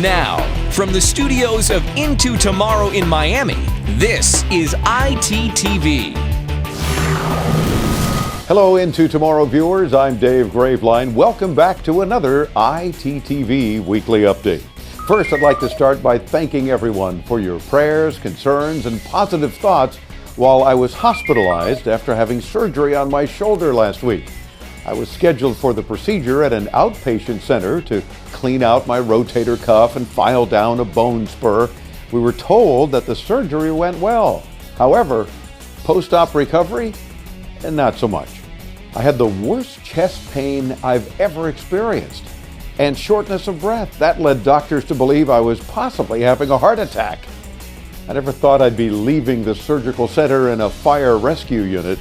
Now, from the studios of Into Tomorrow in Miami, this is ITTV. Hello, Into Tomorrow viewers. I'm Dave Graveline. Welcome back to another ITTV Weekly Update. First, I'd like to start by thanking everyone for your prayers, concerns, and positive thoughts while I was hospitalized after having surgery on my shoulder last week. I was scheduled for the procedure at an outpatient center to clean out my rotator cuff and file down a bone spur. We were told that the surgery went well. However, post-op recovery, and not so much. I had the worst chest pain I've ever experienced and shortness of breath. That led doctors to believe I was possibly having a heart attack. I never thought I'd be leaving the surgical center in a fire rescue unit.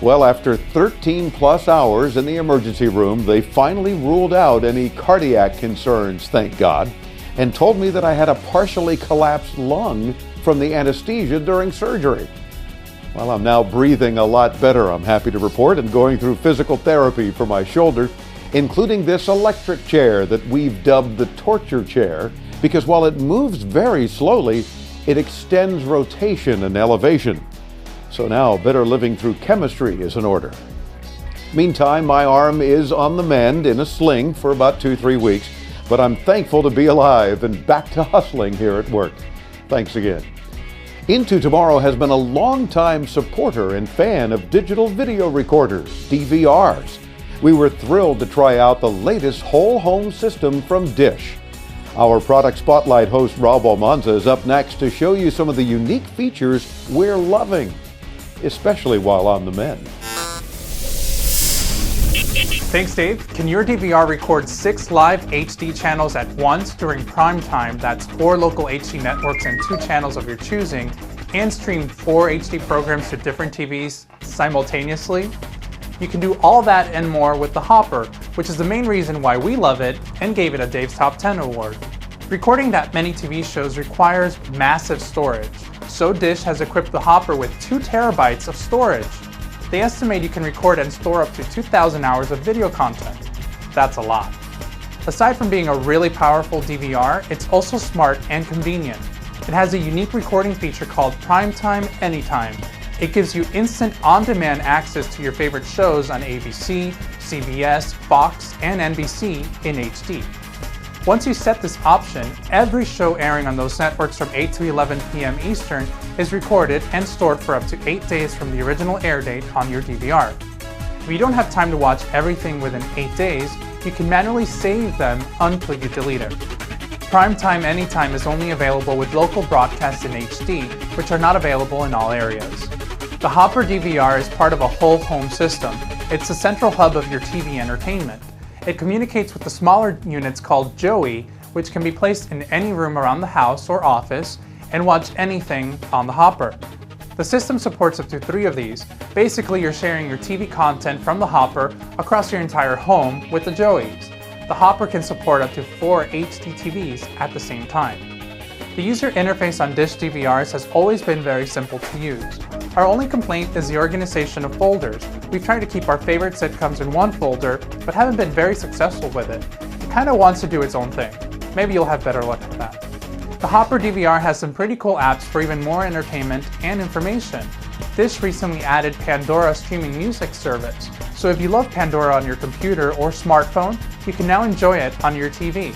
Well, after 13 plus hours in the emergency room, they finally ruled out any cardiac concerns, thank God, and told me that I had a partially collapsed lung from the anesthesia during surgery. Well, I'm now breathing a lot better, I'm happy to report, and going through physical therapy for my shoulder, including this electric chair that we've dubbed the torture chair, because while it moves very slowly, it extends rotation and elevation. So now, better living through chemistry is in order. Meantime, my arm is on the mend in a sling for about 2-3 weeks, but I'm thankful to be alive and back to hustling here at work. Thanks again. Into Tomorrow has been a longtime supporter and fan of digital video recorders, DVRs. We were thrilled to try out the latest whole home system from Dish. Our Product Spotlight host Rob Almanza is up next to show you some of the unique features we're loving, especially while on the mend. Thanks, Dave. Can your DVR record 6 live HD channels at once during prime time? That's 4 local HD networks and 2 channels of your choosing, and stream 4 HD programs to different TVs simultaneously? You can do all that and more with the Hopper, which is the main reason why we love it and gave it a Dave's Top 10 award. Recording that many TV shows requires massive storage, so Dish has equipped the Hopper with 2 terabytes of storage. They estimate you can record and store up to 2,000 hours of video content. That's a lot. Aside from being a really powerful DVR, it's also smart and convenient. It has a unique recording feature called Primetime Anytime. It gives you instant on-demand access to your favorite shows on ABC, CBS, Fox, and NBC in HD. Once you set this option, every show airing on those networks from 8 to 11 p.m. Eastern is recorded and stored for up to 8 days from the original air date on your DVR. If you don't have time to watch everything within 8 days, you can manually save them until you delete it. Primetime Anytime is only available with local broadcasts in HD, which are not available in all areas. The Hopper DVR is part of a whole home system. It's the central hub of your TV entertainment. It communicates with the smaller units called Joey, which can be placed in any room around the house or office and watch anything on the Hopper. The system supports up to 3 of these. Basically, you're sharing your TV content from the Hopper across your entire home with the Joeys. The Hopper can support up to 4 HD TVs at the same time. The user interface on Dish DVRs has always been very simple to use. Our only complaint is the organization of folders. We've tried to keep our favorite sitcoms in one folder, but haven't been very successful with it. It kind of wants to do its own thing. Maybe you'll have better luck with that. The Hopper DVR has some pretty cool apps for even more entertainment and information. Dish recently added Pandora streaming music service, so if you love Pandora on your computer or smartphone, you can now enjoy it on your TV.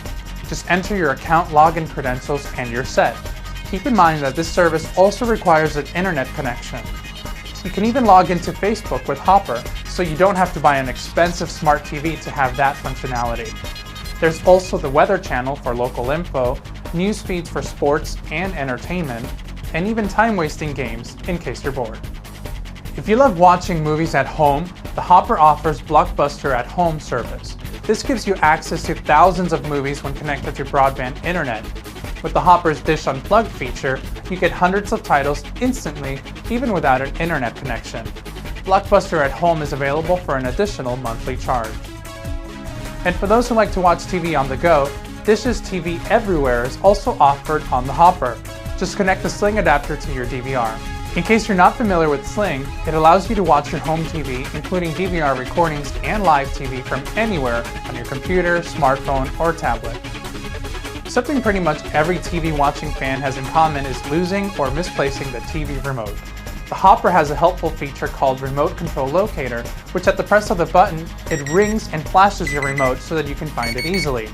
Just enter your account login credentials and you're set. Keep in mind that this service also requires an internet connection. You can even log into Facebook with Hopper, so you don't have to buy an expensive smart TV to have that functionality. There's also the Weather Channel for local info, news feeds for sports and entertainment, and even time-wasting games in case you're bored. If you love watching movies at home, the Hopper offers Blockbuster at Home service. This gives you access to thousands of movies when connected to broadband internet. With the Hopper's Dish Unplugged feature, you get hundreds of titles instantly, even without an internet connection. Blockbuster at Home is available for an additional monthly charge. And for those who like to watch TV on the go, Dish's TV Everywhere is also offered on the Hopper. Just connect the Sling adapter to your DVR. In case you're not familiar with Sling, it allows you to watch your home TV, including DVR recordings and live TV from anywhere on your computer, smartphone, or tablet. Something pretty much every TV watching fan has in common is losing or misplacing the TV remote. The Hopper has a helpful feature called Remote Control Locator, which at the press of the button, it rings and flashes your remote so that you can find it easily.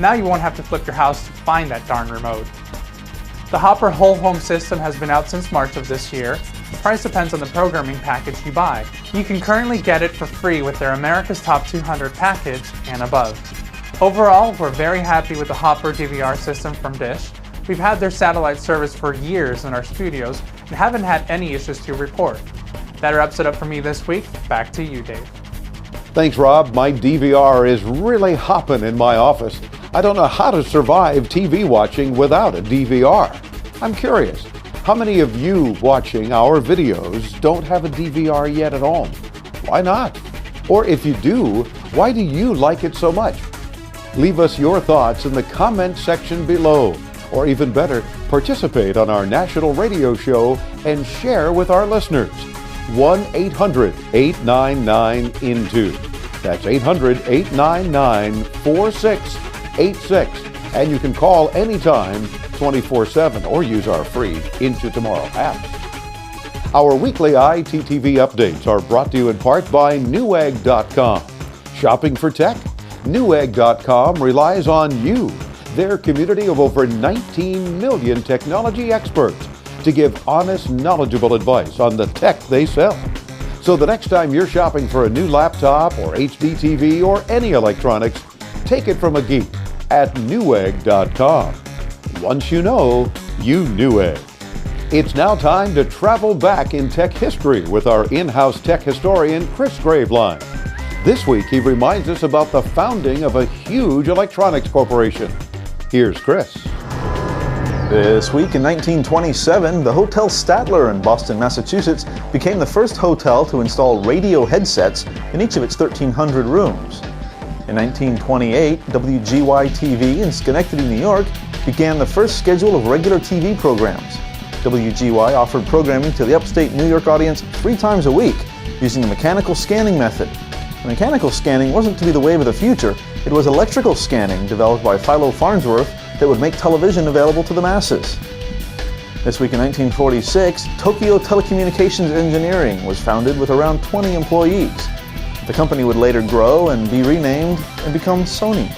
Now you won't have to flip your house to find that darn remote. The Hopper Whole Home system has been out since March of this year. The price depends on the programming package you buy. You can currently get it for free with their America's Top 200 package and above. Overall, we're very happy with the Hopper DVR system from Dish. We've had their satellite service for years in our studios and haven't had any issues to report. That wraps it up for me this week. Back to you, Dave. Thanks, Rob. My DVR is really hopping in my office. I don't know how to survive TV watching without a DVR. I'm curious, how many of you watching our videos don't have a DVR yet at home? Why not? Or if you do, why do you like it so much? Leave us your thoughts in the comment section below. Or even better, participate on our national radio show and share with our listeners. 1-800-899-INTO. That's 800-899-4686. And you can call anytime, 24/7, or use our free Into Tomorrow app. Our weekly ITTV updates are brought to you in part by Newegg.com. Shopping for tech? Newegg.com relies on you, their community of over 19 million technology experts, to give honest, knowledgeable advice on the tech they sell. So the next time you're shopping for a new laptop or HD TV or any electronics, take it from a geek at Newegg.com. Once you know, you Newegg. It's now time to travel back in tech history with our in-house tech historian, Chris Graveline. This week, he reminds us about the founding of a huge electronics corporation. Here's Chris. This week in 1927, the Hotel Statler in Boston, Massachusetts became the first hotel to install radio headsets in each of its 1,300 rooms. In 1928, WGY-TV in Schenectady, New York began the first schedule of regular TV programs. WGY offered programming to the upstate New York audience 3 times a week using the mechanical scanning method. Mechanical scanning wasn't to be the wave of the future, it was electrical scanning developed by Philo Farnsworth that would make television available to the masses. This week in 1946, Tokyo Telecommunications Engineering was founded with around 20 employees. The company would later grow and be renamed and become SONY.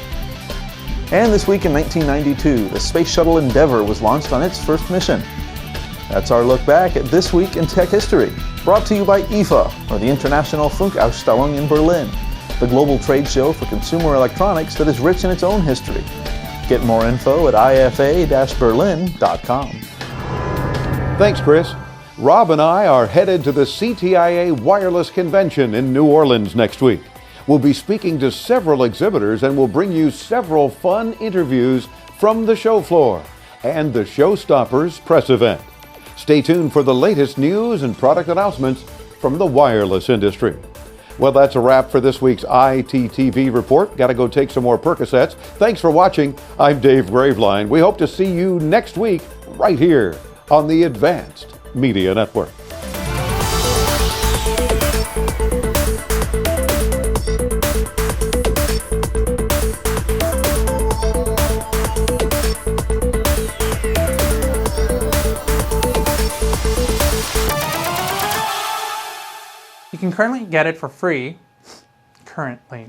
And this week in 1992, the Space Shuttle Endeavour was launched on its first mission. That's our look back at This Week in Tech History, brought to you by IFA, or the International Funkausstellung in Berlin, the global trade show for consumer electronics that is rich in its own history. Get more info at ifa-berlin.com. Thanks, Chris. Rob and I are headed to the CTIA Wireless Convention in New Orleans next week. We'll be speaking to several exhibitors and we'll bring you several fun interviews from the show floor and the Showstoppers press event. Stay tuned for the latest news and product announcements from the wireless industry. Well, that's a wrap for this week's ITTV report. Got to go take some more Percocets. Thanks for watching. I'm Dave Graveline. We hope to see you next week right here on the Advanced Media Network. You can currently get it for free. Currently.